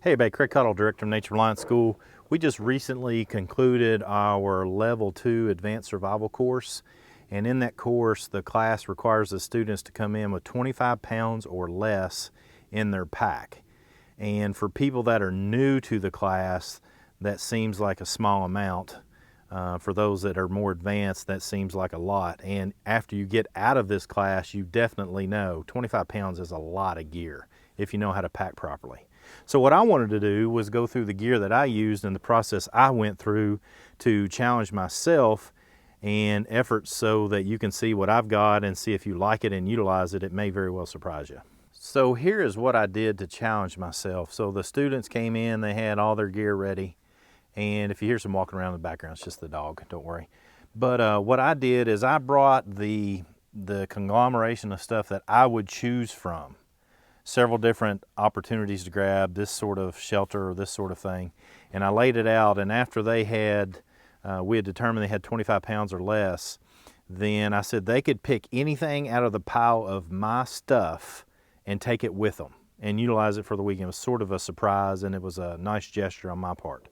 Hey everybody, Craig Cottle, Director of Nature Reliance School. We just recently concluded our Level 2 Advanced Survival course. And in that course, the class requires the students to come in with 25 pounds or less in their pack. And for people that are new to the class, that seems like a small amount. For those that are more advanced, that seems like a lot. And after you get out of this class, you definitely know 25 pounds is a lot of gear if you know how to pack properly. So what I wanted to do was go through the gear that I used and the process I went through to challenge myself and efforts so that you can see what I've got and see if you like it and utilize it. It may very well surprise you. So here is what I did to challenge myself. So the students came in, they had all their gear ready. And if you hear some walking around in the background, it's just the dog, don't worry. But what I did is I brought the conglomeration of stuff that I would choose from. Several different opportunities to grab this sort of shelter or this sort of thing. And I laid it out, and after they had, we had determined they had 25 pounds or less, then I said they could pick anything out of the pile of my stuff and take it with them and utilize it for the weekend. It was sort of a surprise, and it was a nice gesture on my part.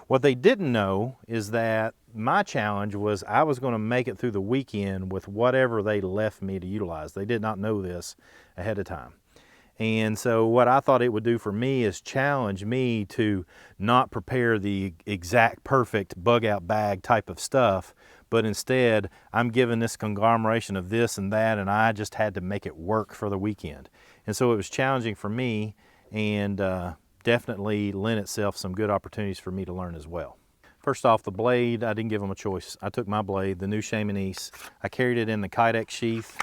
What they didn't know is that my challenge was I was going to make it through the weekend with whatever they left me to utilize. They did not know this ahead of time. And so what I thought it would do for me is challenge me to not prepare the exact perfect bug out bag type of stuff, but instead I'm given this conglomeration of this and that, and I just had to make it work for the weekend. And so it was challenging for me, and definitely lent itself some good opportunities for me to learn as well. First off, the blade, I didn't give them a choice. I took my blade, the new Chamonix. I carried it in the Kydex sheath,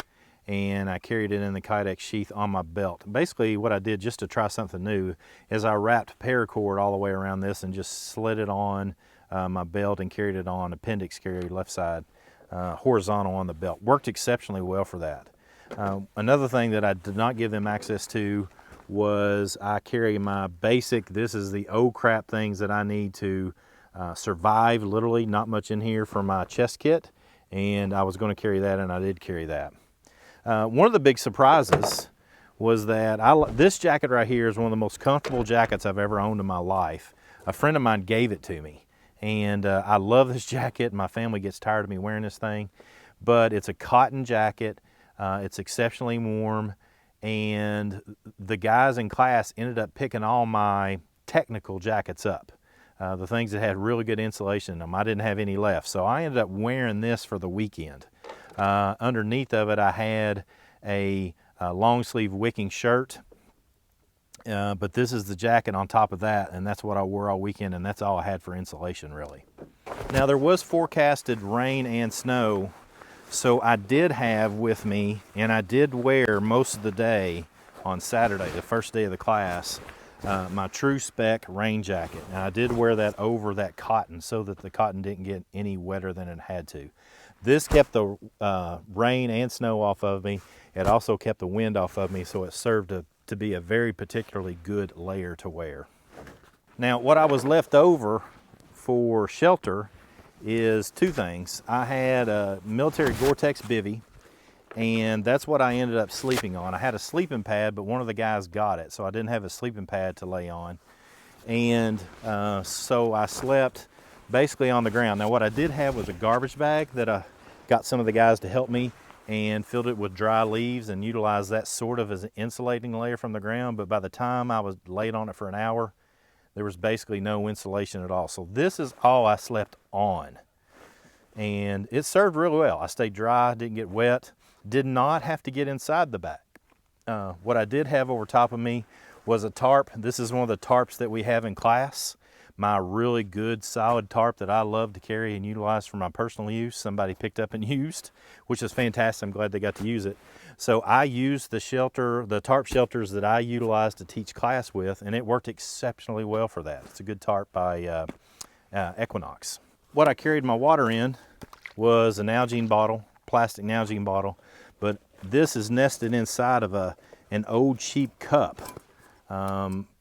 and I carried it in the Kydex sheath on my belt. Basically what I did, just to try something new, is I wrapped paracord all the way around this and just slid it on my belt and carried it on appendix carry left side, horizontal on the belt. Worked exceptionally well for that. Another thing that I did not give them access to was I carry my basic, this is the oh crap things that I need to survive, literally not much in here for my chest kit, and I was going to carry that, and I did carry that. One of the big surprises was that this jacket right here is one of the most comfortable jackets I've ever owned in my life. A friend of mine gave it to me, and I love this jacket. My family gets tired of me wearing this thing, but it's a cotton jacket. It's exceptionally warm, and the guys in class ended up picking all my technical jackets up, the things that had really good insulation in them. I didn't have any left, so I ended up wearing this for the weekend. Underneath of it, I had a long sleeve wicking shirt, but this is the jacket on top of that, and that's what I wore all weekend, and that's all I had for insulation, really. Now, there was forecasted rain and snow, so I did have with me, and I did wear most of the day on Saturday, the first day of the class, my true spec rain jacket. And I did wear that over that cotton so that the cotton didn't get any wetter than it had to. This kept the rain and snow off of me. It also kept the wind off of me, so it served to be a very particularly good layer to wear. Now, what I was left over for shelter is two things. I had a military Gore-Tex bivvy, and that's what I ended up sleeping on. I had a sleeping pad, but one of the guys got it, so I didn't have a sleeping pad to lay on. And so I slept basically on the ground. Now, what I did have was a garbage bag that I got some of the guys to help me and filled it with dry leaves and utilized that sort of as an insulating layer from the ground. But by the time I was laid on it for an hour, there was basically no insulation at all. So this is all I slept on. And it served really well. I stayed dry, didn't get wet, did not have to get inside the bag. What I did have over top of me was a tarp. This is one of the tarps that we have in class. My really good solid tarp that I love to carry and utilize for my personal use. Somebody picked up and used, which is fantastic. I'm glad they got to use it. So I used the tarp shelters that I utilized to teach class with, and it worked exceptionally well for that. It's a good tarp by Equinox. What I carried my water in was an Nalgene bottle, plastic Nalgene bottle, but this is nested inside of an old cheap cup.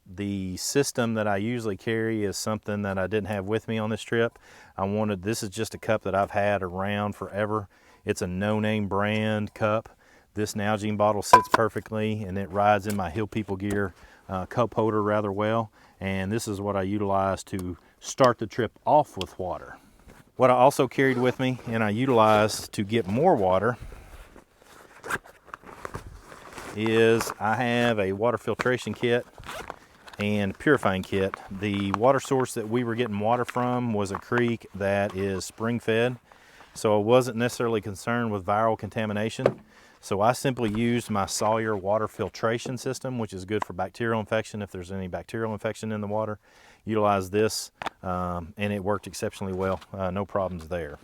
The system that I usually carry is something that I didn't have with me on this trip. This is just a cup that I've had around forever. It's a no-name brand cup. This Nalgene bottle sits perfectly, and it rides in my Hill People gear cup holder rather well, and this is what I utilize to start the trip off with water. What I also carried with me and I utilized to get more water is I have a water filtration kit and purifying kit. The water source that we were getting water from was a creek that is spring fed, so I wasn't necessarily concerned with viral contamination. So I simply used my Sawyer water filtration system, which is good for bacterial infection if there's any bacterial infection in the water. Utilize this and it worked exceptionally well, no problems there.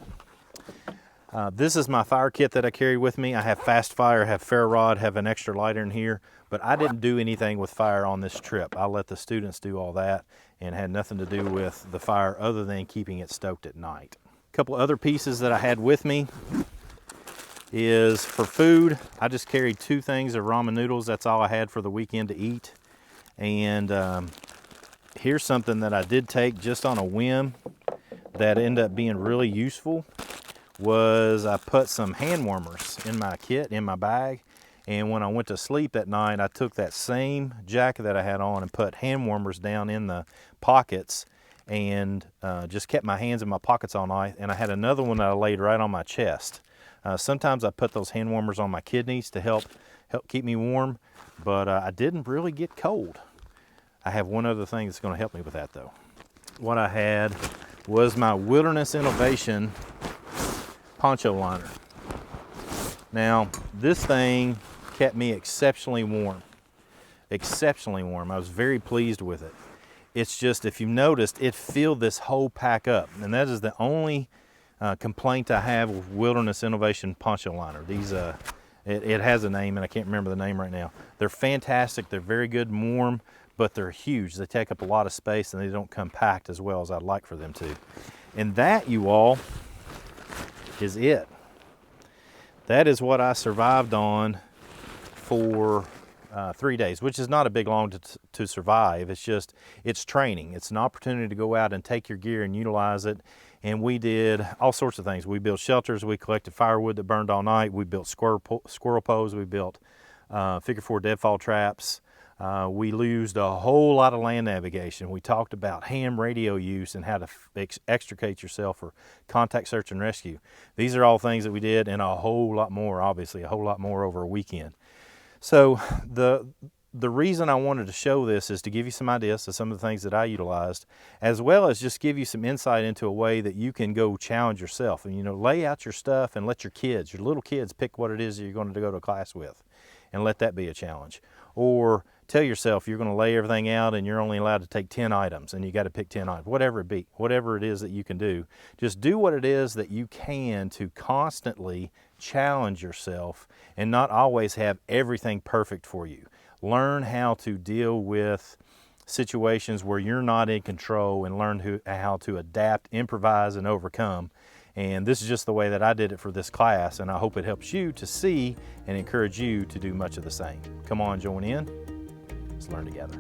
This is my fire kit that I carry with me. I have fast fire, have ferro rod, have an extra lighter in here, but I didn't do anything with fire on this trip. I let the students do all that and had nothing to do with the fire other than keeping it stoked at night. A couple other pieces that I had with me is for food. I just carried 2 things of ramen noodles. That's all I had for the weekend to eat. And here's something that I did take just on a whim that ended up being really useful. Was I put some hand warmers in my kit, in my bag, and when I went to sleep at night, I took that same jacket that I had on and put hand warmers down in the pockets and just kept my hands in my pockets all night. And I had another one that I laid right on my chest. Sometimes I put those hand warmers on my kidneys to help keep me warm, but I didn't really get cold. I have one other thing that's going to help me with that though. What I had was my Wilderness Innovation poncho liner. Now, this thing kept me exceptionally warm. Exceptionally warm. I was very pleased with it. It's just, if you've noticed, it filled this whole pack up. And that is the only complaint I have with Wilderness Innovation poncho liner. These, it has a name and I can't remember the name right now. They're fantastic. They're very good and warm, but they're huge. They take up a lot of space and they don't come packed as well as I'd like for them to. And that, you all, is it. That is what I survived on for 3 days, which is not a big long to survive. It's just, it's training. It's an opportunity to go out and take your gear and utilize it. And we did all sorts of things. We built shelters. We collected firewood that burned all night. We built squirrel poles. We built figure 4 deadfall traps. We used a whole lot of land navigation. We talked about ham radio use and how to extricate yourself for contact search and rescue. These are all things that we did, and a whole lot more, obviously, a whole lot more over a weekend. So the reason I wanted to show this is to give you some ideas of some of the things that I utilized, as well as just give you some insight into a way that you can go challenge yourself and, you know, lay out your stuff and let your kids, your little kids, pick what it is that you're going to go to class with and let that be a challenge. Or tell yourself you're going to lay everything out and you're only allowed to take 10 items and you got to pick 10 items, whatever it be, whatever it is that you can do. Just do what it is that you can to constantly challenge yourself and not always have everything perfect for you. Learn how to deal with situations where you're not in control and learn how to adapt, improvise, and overcome. And this is just the way that I did it for this class, and I hope it helps you to see and encourage you to do much of the same. Come on, join in. Let's learn together.